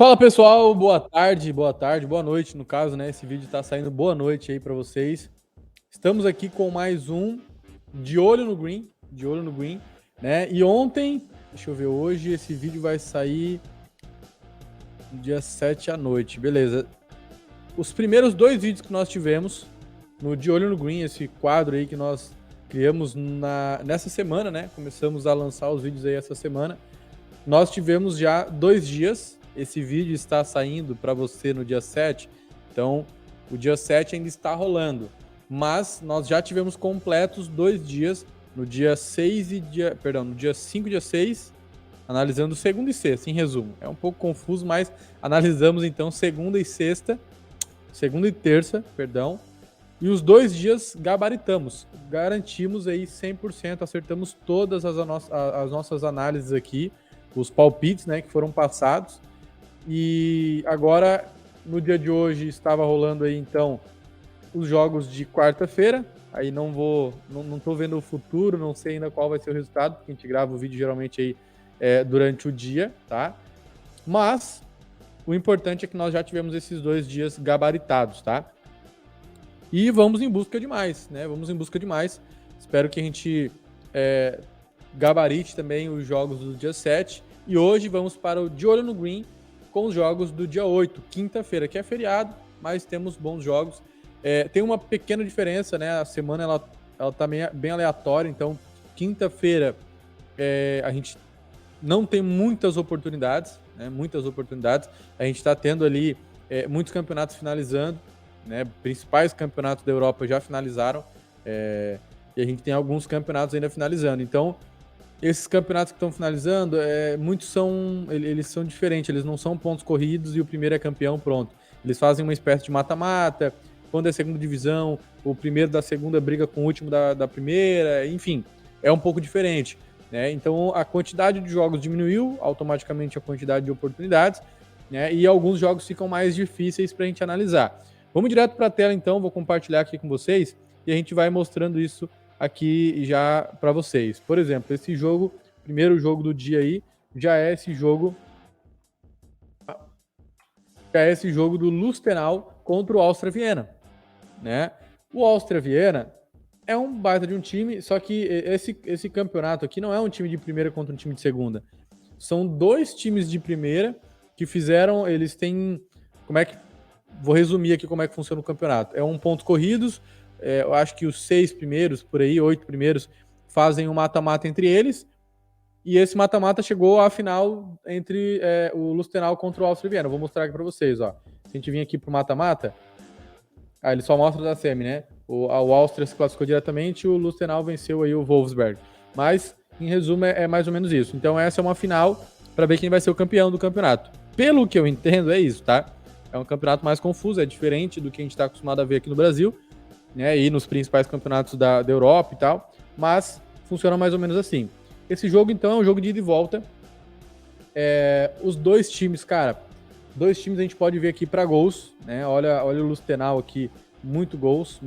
Fala pessoal, boa tarde, boa noite no caso, né? Esse vídeo tá saindo boa noite aí pra vocês. Estamos aqui com mais um de olho no Green, né? E ontem, deixa eu ver, hoje esse vídeo vai sair no dia 7 à noite, beleza. Os primeiros dois vídeos que nós tivemos no De Olho no Green, esse quadro aí que nós criamos nessa semana, né? Começamos a lançar os vídeos aí essa semana. Nós tivemos já 2 dias. Esse vídeo está saindo para você no dia 7. Então, o dia 7 ainda está rolando. Mas nós já tivemos completos 2 dias, no dia 6 e no dia 5 e dia 6, analisando segunda e sexta, em resumo. É um pouco confuso, mas analisamos então segunda e terça, perdão. E os 2 dias gabaritamos, garantimos aí 100%, acertamos todas as nossas análises aqui, os palpites, né, que foram passados. E agora, no dia de hoje, estava rolando aí, então, os jogos de quarta-feira. Aí não tô vendo o futuro, não sei ainda qual vai ser o resultado, porque a gente grava o vídeo geralmente aí durante o dia, tá? Mas o importante é que nós já tivemos esses 2 dias gabaritados, tá? E vamos em busca de mais, né? Vamos em busca de mais. Espero que a gente gabarite também os jogos do dia 7. E hoje vamos para o De Olho no Green com os jogos do dia 8, quinta-feira, que é feriado, mas temos bons jogos. Tem uma pequena diferença, né? A semana ela tá bem aleatória, então quinta-feira a gente não tem muitas oportunidades, né? Muitas oportunidades. A gente está tendo ali muitos campeonatos finalizando, né? Principais campeonatos da Europa já finalizaram, e a gente tem alguns campeonatos ainda finalizando. Então, esses campeonatos que estão finalizando, eles são diferentes, eles não são pontos corridos e o primeiro é campeão, pronto. Eles fazem uma espécie de mata-mata, quando é segunda divisão, o primeiro da segunda briga com o último da primeira, enfim, é um pouco diferente, né? Então a quantidade de jogos diminuiu, automaticamente a quantidade de oportunidades, né? E alguns jogos ficam mais difíceis para a gente analisar. Vamos direto para a tela então, vou compartilhar aqui com vocês e a gente vai mostrando isso aqui já para vocês. Por exemplo, esse jogo, primeiro jogo do dia aí, já é esse jogo do Lustenau contra o Áustria Viena, né? O Áustria Viena é um baita de um time, só que esse campeonato aqui não é um time de primeira contra um time de segunda. São 2 times de primeira que fizeram, eles têm, vou resumir aqui como é que funciona o campeonato. É um pontos corridos, eu acho que os 6 primeiros, por aí, 8 primeiros, fazem um mata-mata entre eles, e esse mata-mata chegou à final entre o Lustenau contra o Áustria Viena. Vou mostrar aqui para vocês, ó. Se a gente vir aqui pro mata-mata, ele só mostra da semi, né? O Áustria se classificou diretamente e o Lustenau venceu aí o Wolfsberg. Mas, em resumo, é mais ou menos isso. Então essa é uma final para ver quem vai ser o campeão do campeonato. Pelo que eu entendo, é isso, tá? É um campeonato mais confuso, é diferente do que a gente está acostumado a ver aqui no Brasil, né? E nos principais campeonatos da Europa e tal. Mas funciona mais ou menos assim. Esse jogo, então, é um jogo de ida e volta. Os 2 times, cara, 2 times a gente pode ver aqui para gols, né? Olha o Lustenau aqui, muitos gols.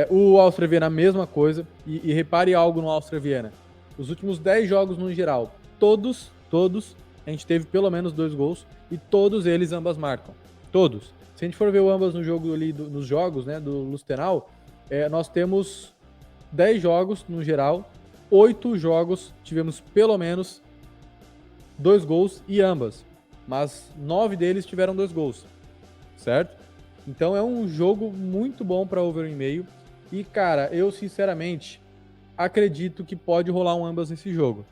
O Áustria Viena, a mesma coisa. E repare algo no Áustria Viena. Os últimos 10 jogos no geral, todos, a gente teve pelo menos 2 gols e todos eles ambas marcam. Todos. Se a gente for ver o ambas no jogo ali, nos jogos, né, do Lustenau, nós temos 10 jogos no geral, 8 jogos tivemos pelo menos 2 gols e ambas. Mas 9 deles tiveram 2 gols, certo? Então é um jogo muito bom para over 1,5. E, cara, eu sinceramente acredito que pode rolar um ambas nesse jogo.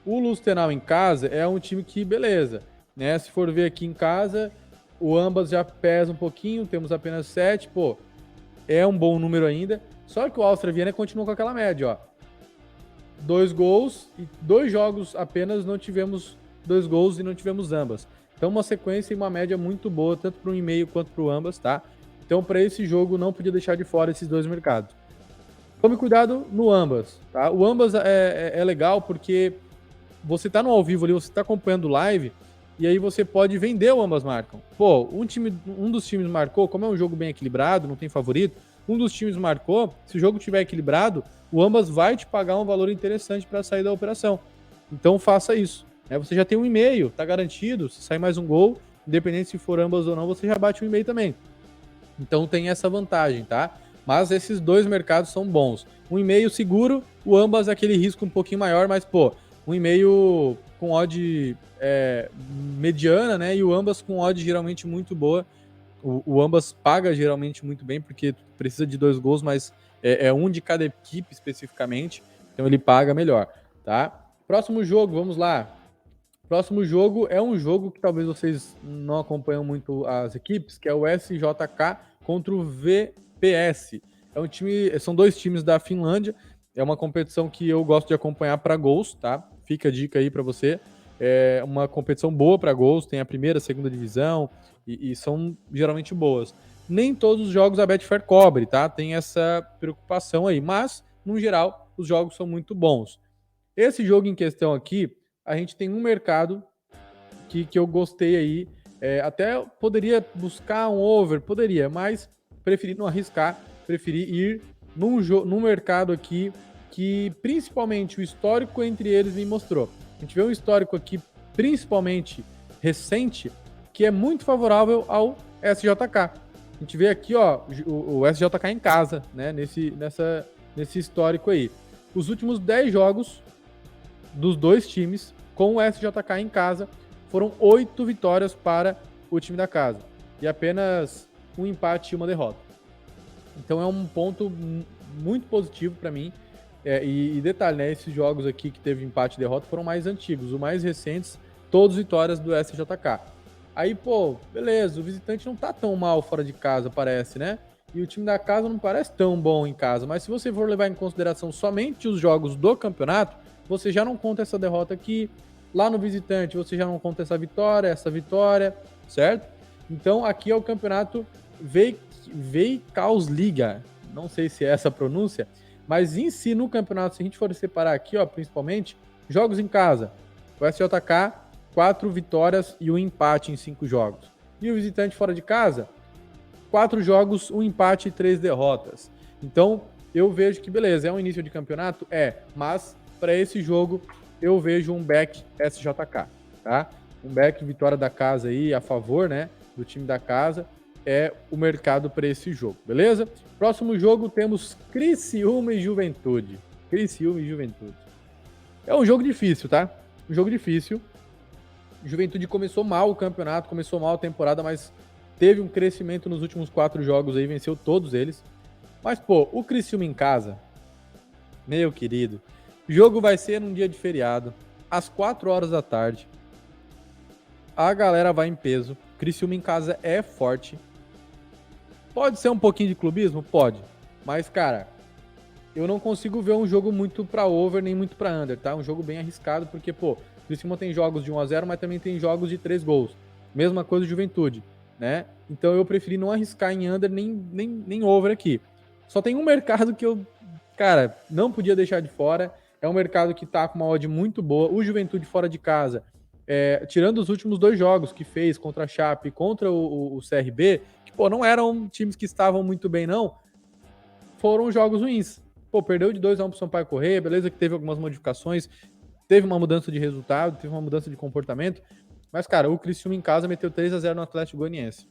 O Lustenau em casa é um time que, beleza, né? Se for ver aqui em casa, o ambas já pesa um pouquinho, temos apenas 7, pô, é um bom número ainda. Só que o Áustria Viena continua com aquela média, ó. 2 gols e 2 jogos apenas não tivemos 2 gols e não tivemos ambas. Então uma sequência e uma média muito boa, tanto para o 1,5 quanto para o ambas, tá? Então para esse jogo não podia deixar de fora esses 2 mercados. Tome cuidado no ambas, tá? O ambas é legal porque você tá no ao vivo ali, você tá acompanhando live, e aí você pode vender o ambas marcam. Pô, um dos times marcou, como é um jogo bem equilibrado, não tem favorito, um dos times marcou, se o jogo estiver equilibrado, o ambas vai te pagar um valor interessante para sair da operação. Então faça isso, né? Você já tem 1,5, tá garantido. Se sair mais um gol, independente se for ambas ou não, você já bate 1,5 também. Então tem essa vantagem, tá? Mas esses dois mercados são bons. 1,5 seguro, o ambas aquele risco um pouquinho maior, mas, pô, 1,5 com odd mediana, né? E o ambas com odd geralmente muito boa. O ambas paga geralmente muito bem, porque precisa de 2 gols, mas é um de cada equipe especificamente. Então ele paga melhor, tá? Próximo jogo, vamos lá. Próximo jogo é um jogo que talvez vocês não acompanham muito as equipes, que é o SJK contra o VPS. É um time, são dois times da Finlândia. É uma competição que eu gosto de acompanhar para gols, tá? Fica a dica aí para você. É uma competição boa para gols, tem a primeira, a segunda divisão e são geralmente boas. Nem todos os jogos a Betfair cobre, tá? Tem essa preocupação aí, mas no geral os jogos são muito bons. Esse jogo em questão aqui, a gente tem um mercado que eu gostei aí. Até poderia buscar um over, poderia, mas preferi não arriscar, preferi ir num mercado aqui que principalmente o histórico entre eles me mostrou. A gente vê um histórico aqui, principalmente recente, que é muito favorável ao SJK. A gente vê aqui, ó, o SJK em casa, né, nesse histórico aí. Os últimos 10 jogos dos dois times com o SJK em casa foram 8 vitórias para o time da casa e apenas um empate e uma derrota. Então é um ponto muito positivo para mim. E detalhe, né? Esses jogos aqui que teve empate e derrota foram mais antigos. Os mais recentes, todas vitórias do SJK. Aí, pô, beleza, o visitante não tá tão mal fora de casa, parece, né? E o time da casa não parece tão bom em casa. Mas se você for levar em consideração somente os jogos do campeonato, você já não conta essa derrota aqui. Lá no visitante, você já não conta essa vitória, certo? Então, aqui é o campeonato Veikkausliga. Não sei se é essa a pronúncia, mas em si, no campeonato, se a gente for separar aqui, ó, principalmente, jogos em casa. O SJK, 4 vitórias e um empate em 5 jogos. E o visitante fora de casa, 4 jogos, um empate e 3 derrotas. Então, eu vejo que, beleza, é um início de campeonato? Mas para esse jogo, eu vejo um back SJK, tá? Um back vitória da casa aí, a favor, né, do time da casa, é o mercado para esse jogo, beleza? Próximo jogo temos Criciúma e Juventude. Criciúma e Juventude. É um jogo difícil, tá? Um jogo difícil. Juventude começou mal o campeonato, começou mal a temporada, mas teve um crescimento nos últimos 4 jogos aí, venceu todos eles. Mas, pô, o Criciúma em casa, meu querido, o jogo vai ser num dia de feriado, às 4 horas da tarde. A galera vai em peso. Criciúma em casa é forte. Pode ser um pouquinho de clubismo? Pode. Mas, cara, eu não consigo ver um jogo muito pra over nem muito pra under, tá? Um jogo bem arriscado, porque, pô, Criciúma tem jogos de 1-0, mas também tem jogos de 3 gols. Mesma coisa do Juventude, né? Então eu preferi não arriscar em under nem over aqui. Só tem um mercado que eu, cara, não podia deixar de fora. É um mercado que tá com uma odd muito boa. O Juventude fora de casa, tirando os últimos 2 jogos que fez contra a Chape e contra o CRB, que, pô, não eram times que estavam muito bem, não. Foram jogos ruins. Pô, perdeu de 2-1 pro Sampaio Corrêa, beleza que teve algumas modificações, teve uma mudança de resultado, teve uma mudança de comportamento, mas, cara, o Criciúma em casa meteu 3-0 no Atlético Goianiense.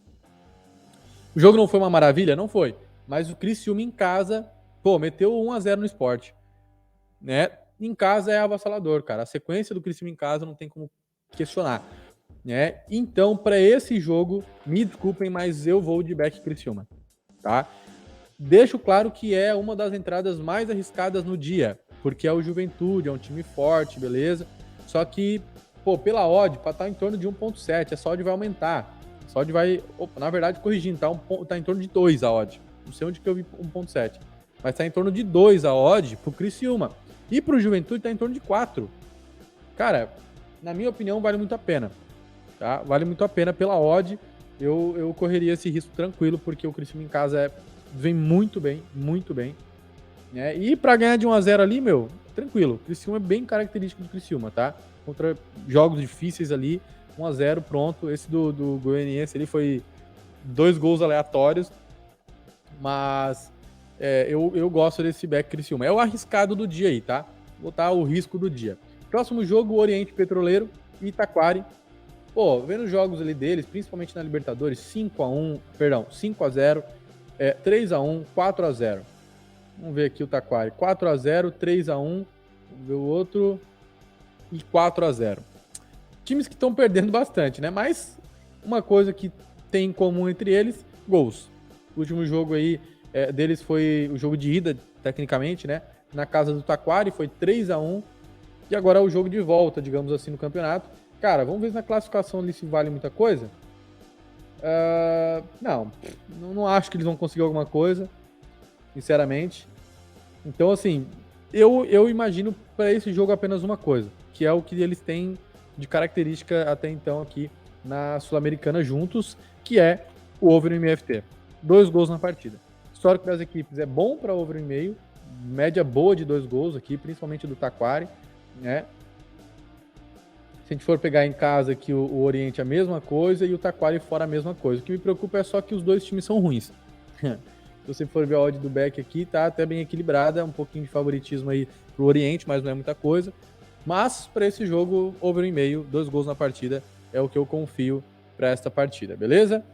O jogo não foi uma maravilha? Não foi. Mas o Criciúma em casa, pô, meteu 1-0 no Sport, né? Em casa é avassalador, cara. A sequência do Criciúma em casa não tem como questionar, né? Então, para esse jogo, me desculpem, mas eu vou de back Criciúma, tá? Deixo claro que é uma das entradas mais arriscadas no dia, porque é o Juventude, é um time forte, beleza? Só que, pô, pela odd, para estar em torno de 1.7, essa odd vai aumentar. Essa odd vai, na verdade, corrigindo, tá em torno de 2 a odd. Não sei onde que eu vi 1.7, mas tá em torno de 2 a odd pro Criciúma. E pro Juventude tá em torno de 4. Cara, na minha opinião, vale muito a pena, tá? Vale muito a pena pela odd. Eu correria esse risco tranquilo, porque o Criciúma em casa vem muito bem, né? E para ganhar de 1-0 ali, meu, tranquilo. O Criciúma é bem característico do Criciúma, tá? Contra jogos difíceis ali, 1-0, pronto. Esse do Goianiense ali foi 2 gols aleatórios, mas eu gosto desse back Criciúma. É o arriscado do dia aí, tá? Vou botar o risco do dia. Próximo jogo, o Oriente Petroleiro e Taquari. Pô, vendo os jogos ali deles, principalmente na Libertadores, 5x0, 3x1, 4x0. Vamos ver aqui o Taquari. 4x0, 3x1, vamos ver o outro, e 4x0. Times que estão perdendo bastante, né? Mas uma coisa que tem em comum entre eles, gols. O último jogo aí deles foi o jogo de ida, tecnicamente, né? Na casa do Taquari, foi 3x1. E agora é o jogo de volta, digamos assim, no campeonato. Cara, vamos ver na classificação ali se vale muita coisa. Não acho que eles vão conseguir alguma coisa, sinceramente. Então, assim, eu imagino para esse jogo apenas uma coisa, que é o que eles têm de característica até então aqui na Sul-Americana juntos, que é o over no MFT. 2 gols na partida. O histórico das equipes é bom para over 1,5, média boa de 2 gols aqui, principalmente do Taquari, né? Se a gente for pegar em casa aqui o Oriente a mesma coisa e o Taquari fora a mesma coisa. O que me preocupa é só que os dois times são ruins. Se você for ver a odd do Beck aqui, tá até bem equilibrada, um pouquinho de favoritismo aí pro Oriente, mas não é muita coisa. Mas para esse jogo, over 1,5, 2 gols na partida, é o que eu confio para esta partida, beleza?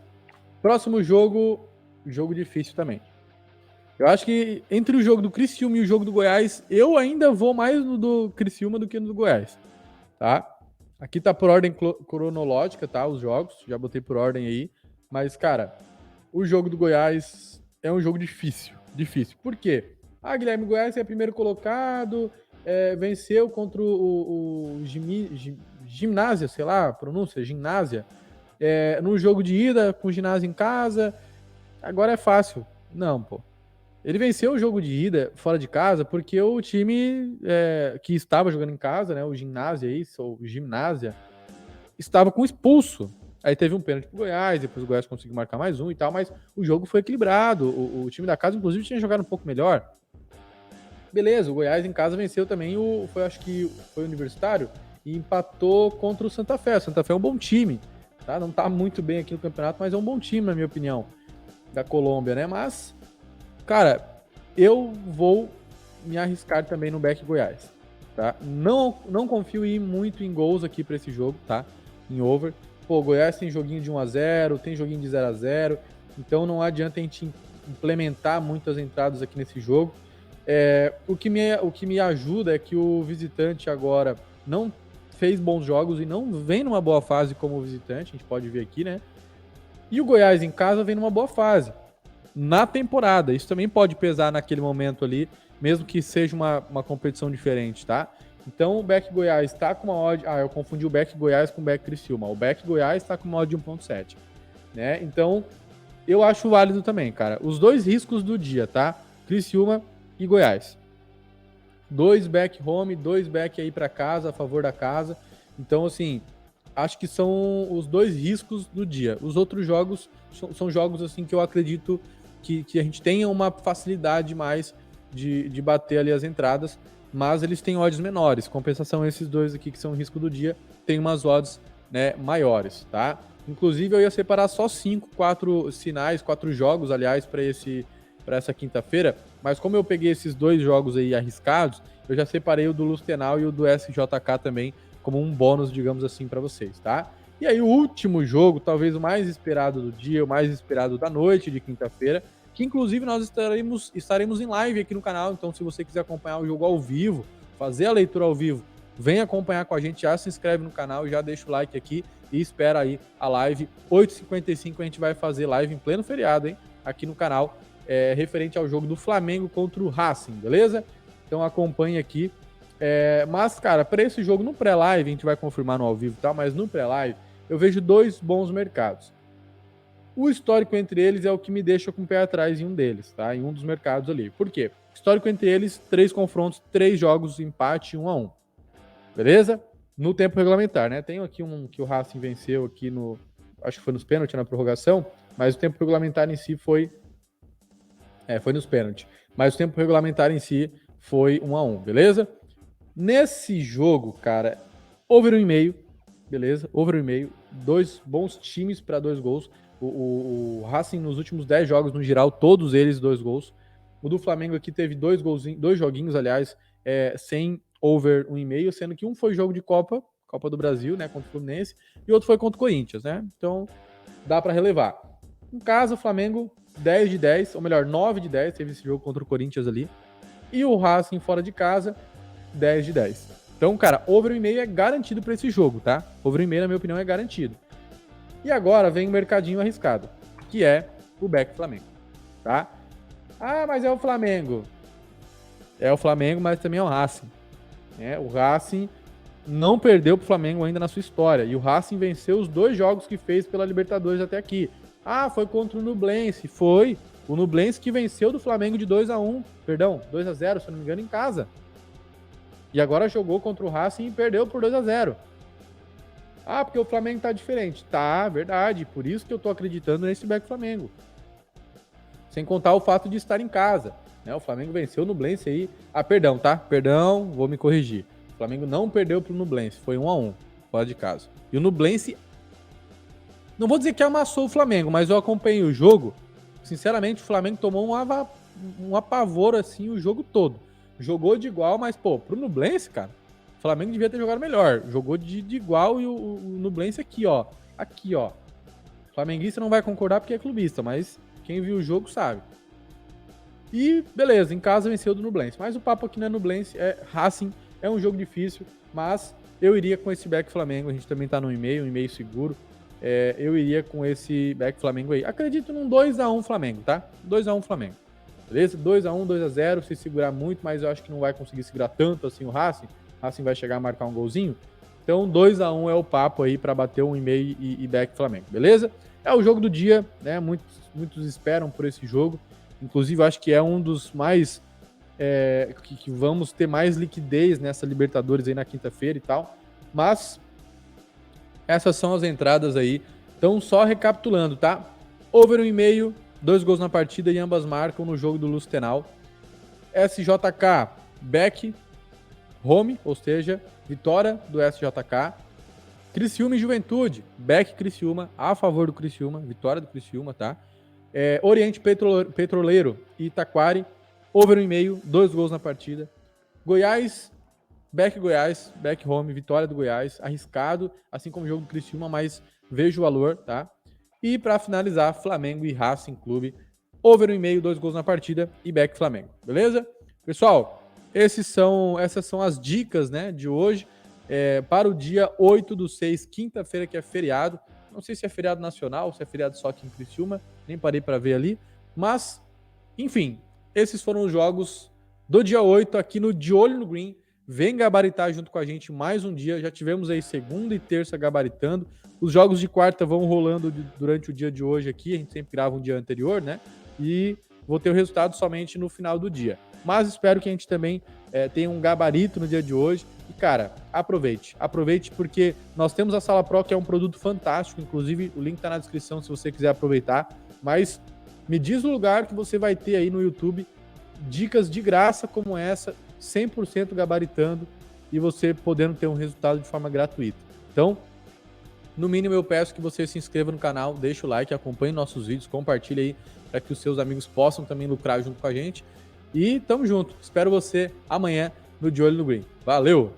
Próximo jogo, jogo difícil também. Eu acho que entre o jogo do Criciúma e o jogo do Goiás, eu ainda vou mais no do Criciúma do que no do Goiás, tá? Aqui tá por ordem cronológica, tá? Os jogos, já botei por ordem aí. Mas, cara, o jogo do Goiás é um jogo difícil. Difícil. Por quê? Guilherme, Goiás é primeiro colocado, venceu contra o Gimnásia, sei lá, a pronúncia, Gimnásia. No jogo de ida, com o Ginásio em casa. Agora é fácil. Não, pô. Ele venceu o jogo de ida fora de casa porque o time que estava jogando em casa, né, o Ginásio aí, ou Gimnásia, estava com expulso. Aí teve um pênalti pro Goiás, depois o Goiás conseguiu marcar mais um e tal, mas o jogo foi equilibrado. O time da casa, inclusive, tinha jogado um pouco melhor. Beleza, o Goiás em casa venceu também acho que foi o Universitário e empatou contra o Santa Fé. O Santa Fé é um bom time, tá? Não tá muito bem aqui no campeonato, mas é um bom time, na minha opinião, da Colômbia, né? Mas, cara, eu vou me arriscar também no Beck Goiás, tá? Não confio em ir muito em gols aqui para esse jogo, tá? Em over. Pô, Goiás tem joguinho de 1x0, tem joguinho de 0x0, então não adianta a gente implementar muitas entradas aqui nesse jogo. O que me ajuda é que o visitante agora não fez bons jogos e não vem numa boa fase como visitante, a gente pode ver aqui, né? E o Goiás em casa vem numa boa fase na temporada. Isso também pode pesar naquele momento ali, mesmo que seja uma competição diferente, tá? Então o Beck Goiás está com uma odd... eu confundi o Beck Goiás com o Beck Criciúma. O Beck Goiás está com uma odd de 1.7, né? Então eu acho válido também, cara. Os dois riscos do dia, tá? Criciúma e Goiás. 2 back home, 2 back aí para casa, a favor da casa. Então, assim, acho que são os 2 riscos do dia. Os outros jogos são jogos assim que eu acredito que a gente tenha uma facilidade mais de bater ali as entradas, mas eles têm odds menores. Compensação, esses dois aqui que são o risco do dia, tem umas odds, né, maiores, tá? Inclusive, eu ia separar só 4 sinais, 4 jogos, aliás, para essa quinta-feira, mas como eu peguei esses 2 jogos aí arriscados, eu já separei o do Lustenau e o do SJK também como um bônus, digamos assim, para vocês, tá? E aí o último jogo, talvez o mais esperado do dia, o mais esperado da noite de quinta-feira, que inclusive nós estaremos em live aqui no canal, então se você quiser acompanhar o jogo ao vivo, fazer a leitura ao vivo, vem acompanhar com a gente, já se inscreve no canal, já deixa o like aqui e espera aí a live. 8h55 a gente vai fazer live em pleno feriado, hein? Aqui no canal, referente ao jogo do Flamengo contra o Racing, beleza? Então acompanhe aqui. Mas, cara, para esse jogo no pré-live, a gente vai confirmar no ao vivo e tal, mas no pré-live eu vejo 2 bons mercados. O histórico entre eles é o que me deixa com o pé atrás em um deles, tá? Em um dos mercados ali. Por quê? Histórico entre eles, 3 confrontos, 3 jogos, empate, 1-1. Beleza? No tempo regulamentar, né? Tem aqui um que o Racing venceu aqui acho que foi nos pênaltis, na prorrogação, mas o tempo regulamentar em si foi nos pênaltis. Mas o tempo regulamentar em si foi 1-1, beleza? Nesse jogo, cara, over 1,5, beleza? Over 1,5, 2 bons times para 2 gols. O Racing nos últimos 10 jogos, no geral, todos eles 2 gols. O do Flamengo aqui teve 2 joguinhos, aliás, sem over 1,5, sendo que um foi jogo de Copa, Copa do Brasil, né, contra o Fluminense, e outro foi contra o Corinthians, né? Então, dá para relevar. Em casa, o Flamengo 10 de 10, ou melhor, 9 de 10, teve esse jogo contra o Corinthians ali. E o Racing fora de casa, 10 de 10. Então, cara, over 1,5 é garantido para esse jogo, tá? Over 1,5, na minha opinião, é garantido. E agora vem o mercadinho arriscado, que é o back Flamengo, tá? Ah, mas é o Flamengo. É o Flamengo, mas também é o Racing. O Racing não perdeu pro Flamengo ainda na sua história. E o Racing venceu os 2 jogos que fez pela Libertadores até aqui. Ah, foi contra o Nublense. Foi. O Nublense que venceu do Flamengo de 2-1. Perdão, 2-0, se eu não me engano, em casa. E agora jogou contra o Racing e perdeu por 2-0. Ah, porque o Flamengo tá diferente. Tá, verdade. Por isso que eu tô acreditando nesse back Flamengo. Sem contar o fato de estar em casa. Né? O Flamengo venceu o Nublense aí. Ah, perdão, tá? Perdão, vou me corrigir. O Flamengo não perdeu pro Nublense. Foi 1-1, fora de casa. E o Nublense, não vou dizer que amassou o Flamengo, mas eu acompanhei o jogo. Sinceramente, o Flamengo tomou um apavoro assim o jogo todo. Jogou de igual, mas, pô, pro Nublense, cara, o Flamengo devia ter jogado melhor. Jogou de igual e o Nublense aqui, ó. Aqui, ó. O flamenguista não vai concordar porque é clubista, mas quem viu o jogo sabe. E, beleza, em casa venceu do Nublense. Mas o papo aqui não é Nublense, é Racing. É um jogo difícil, mas eu iria com esse back Flamengo. A gente também tá no e-mail, um e-mail seguro. Eu iria com esse back Flamengo aí. Acredito num 2-1 Flamengo, tá? 2-1 Flamengo. Beleza? 2-1, 2-0, se segurar muito, mas eu acho que não vai conseguir segurar tanto assim o Racing. O Racing vai chegar a marcar um golzinho. Então 2-1 é o papo aí para bater um e-mail e back Flamengo, beleza? É o jogo do dia, né? Muitos esperam por esse jogo. Inclusive, eu acho que é um dos mais... que vamos ter mais liquidez nessa Libertadores aí na quinta-feira e tal. Mas essas são as entradas aí. Então, só recapitulando, tá? Over 1,5, 2 gols na partida e ambas marcam no jogo do Lustenau. SJK, back, home, ou seja, vitória do SJK. Criciúma e Juventude, back Criciúma, a favor do Criciúma, vitória do Criciúma, tá? Oriente Petroleiro e Taquari, over 1,5, 2 gols na partida. Goiás, back home, vitória do Goiás, arriscado, assim como o jogo do Criciúma, mas vejo o valor, tá? E para finalizar, Flamengo e Racing Clube, over 1,5, 2 gols na partida e back Flamengo, beleza? Pessoal, essas são as dicas, né, de hoje, para o dia 8/6, quinta-feira, que é feriado. Não sei se é feriado nacional, se é feriado só aqui em Criciúma, nem parei para ver ali, mas, enfim, esses foram os jogos do dia 8 aqui no De Olho no Green. Vem gabaritar junto com a gente mais um dia. Já tivemos aí segunda e terça gabaritando. Os jogos de quarta vão rolando durante o dia de hoje aqui. A gente sempre grava um dia anterior, né? E vou ter o resultado somente no final do dia. Mas espero que a gente também tenha um gabarito no dia de hoje. E, cara, aproveite porque nós temos a Sala Pro, que é um produto fantástico. Inclusive, o link tá na descrição se você quiser aproveitar. Mas me diz o lugar que você vai ter aí no YouTube dicas de graça como essa, 100% gabaritando e você podendo ter um resultado de forma gratuita. Então, no mínimo eu peço que você se inscreva no canal, deixe o like, acompanhe nossos vídeos, compartilhe aí para que os seus amigos possam também lucrar junto com a gente. E tamo junto. Espero você amanhã no De Olho no Green. Valeu!